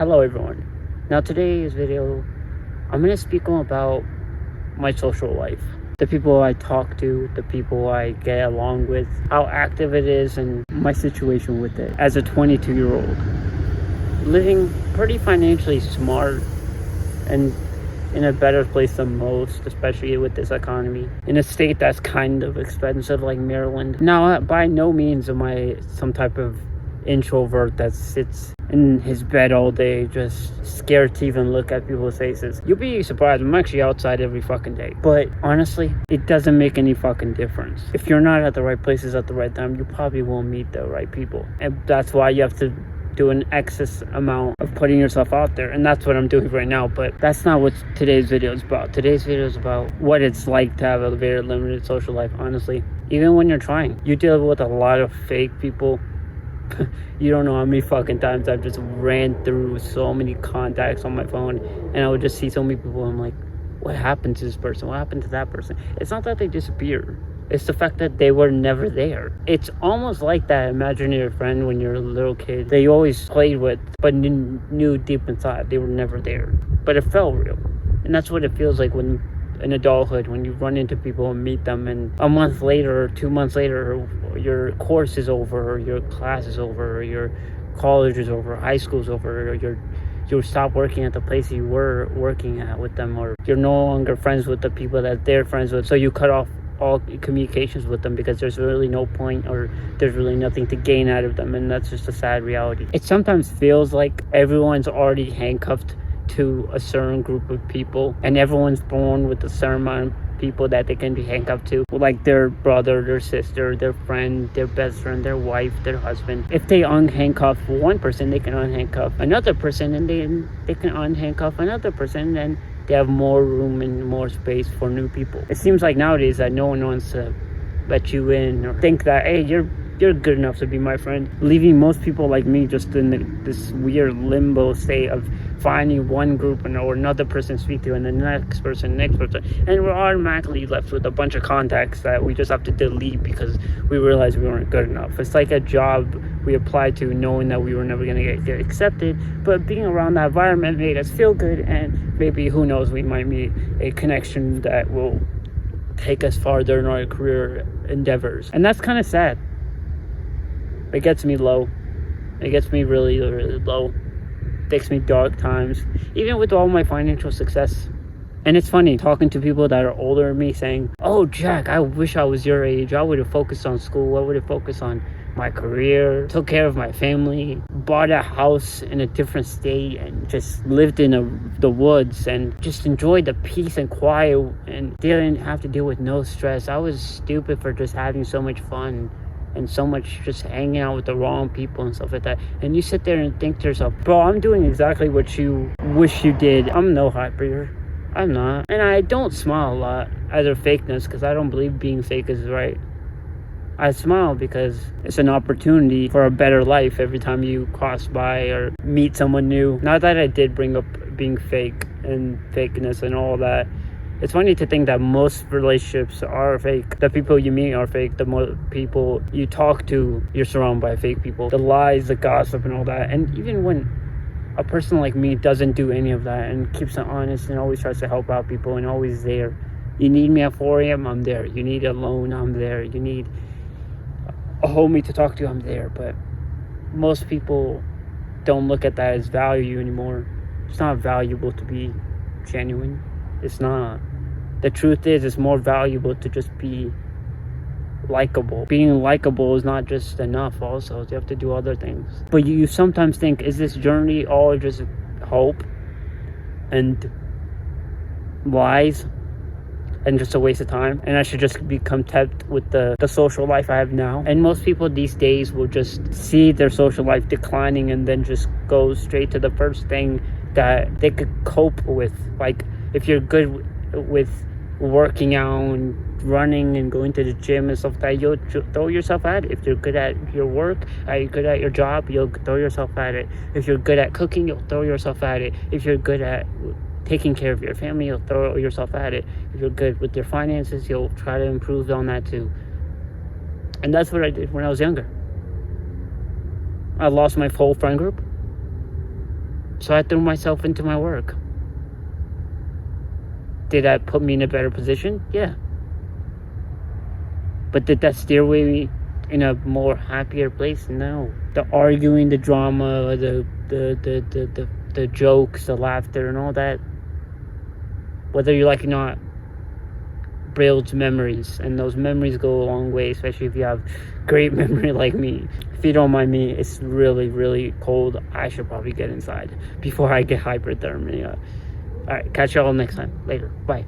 Hello everyone. Now today's video, I'm going to speak on about my social life. The people I talk to, the people I get along with, how active it is, and my situation with it. As a 22-year-old, living pretty financially smart and in a better place than most, especially with this economy, in a state that's kind of expensive like Maryland. Now, by no means am I some type of introvert that sits in his bed all day just scared to even look at people's faces. You'll be surprised, I'm actually outside every fucking day. But honestly, it doesn't make any fucking difference. If you're not at the right places at the right time, you probably won't meet the right people. And that's why you have to do an excess amount of putting yourself out there, and that's what I'm doing right now. But that's not what today's video is about. Today's video is about what it's like to have a very limited social life. Honestly, even when you're trying, you deal with a lot of fake people. You don't know how many fucking times I've just ran through so many contacts on my phone, and I would just see so many people. I'm like, what happened to this person? What happened to that person? It's not that they disappear. It's the fact that they were never there. It's almost like that imaginary friend when you're a little kid that you always played with, but knew deep inside they were never there. But it felt real. And that's what it feels like when in adulthood, when you run into people and meet them, and a month later or 2 months later, your course is over, or your class is over, or your college is over, high school's over, or you stop working at the place you were working at with them, or you're no longer friends with the people that they're friends with, so you cut off all communications with them because there's really no point, or there's really nothing to gain out of them. And that's just a sad reality. It sometimes feels like everyone's already handcuffed to a certain group of people, and everyone's born with a certain amount of people that they can be handcuffed to, like their brother, their sister, their friend, their best friend, their wife, their husband. If they unhandcuff one person, they can unhandcuff another person, and they can unhandcuff another person, and they have more room and more space for new people. It seems like nowadays that no one wants to let you in or think that, hey, you're good enough to be my friend, leaving most people like me just in this weird limbo state of finding one group or another person to speak to, and the next person, and we're automatically left with a bunch of contacts that we just have to delete because we realized we weren't good enough. It's like a job we applied to knowing that we were never going to get accepted, but being around that environment made us feel good, and maybe, who knows, we might meet a connection that will take us farther in our career endeavors. And that's kind of sad. It gets me low. It gets me really, really low. It takes me dark times, even with all my financial success. And it's funny talking to people that are older than me saying, oh, Jack, I wish I was your age. I would have focused on school. I would have focused on my career, took care of my family, bought a house in a different state, and just lived in the woods and just enjoyed the peace and quiet and didn't have to deal with no stress. I was stupid for just having so much fun and so much just hanging out with the wrong people and stuff like that. And you sit there and think to yourself, bro, I'm doing exactly what you wish you did. I'm no hyper. I'm not. And I don't smile a lot, either fakeness, because I don't believe being fake is right. I smile because it's an opportunity for a better life every time you cross by or meet someone new. Not that I did bring up being fake and fakeness and all that. It's funny to think that most relationships are fake. The people you meet are fake. The more people you talk to, you're surrounded by fake people. The lies, the gossip, and all that. And even when a person like me doesn't do any of that and keeps it honest and always tries to help out people and always there. You need me at 4 a.m., I'm there. You need a loan, I'm there. You need a homie to talk to, I'm there. But most people don't look at that as value anymore. It's not valuable to be genuine. It's not. The truth is, it's more valuable to just be likable. Being likable is not just enough also. You have to do other things. But you sometimes think, is this journey all just hope and lies and just a waste of time? And I should just be content with the social life I have now? And most people these days will just see their social life declining and then just go straight to the first thing that they could cope with. Like, if you're good with working out and running and going to the gym and stuff like that, you'll throw yourself at it. If you're good at your work, you're good at your job, you'll throw yourself at it. If you're good at cooking, you'll throw yourself at it. If you're good at taking care of your family, you'll throw yourself at it. If you're good with your finances, you'll try to improve on that too. And that's what I did when I was younger. I lost my whole friend group. So I threw myself into my work. Did that put me in a better position? Yeah. But did that steer me in a more happier place? No. The arguing, the drama, the jokes, the laughter, and all that, whether you like it or not, builds memories, and those memories go a long way, especially if you have great memory like me. If you don't mind me, it's really, really cold. I should probably get inside before I get hypothermia. All right, catch y'all next time. Later. Bye.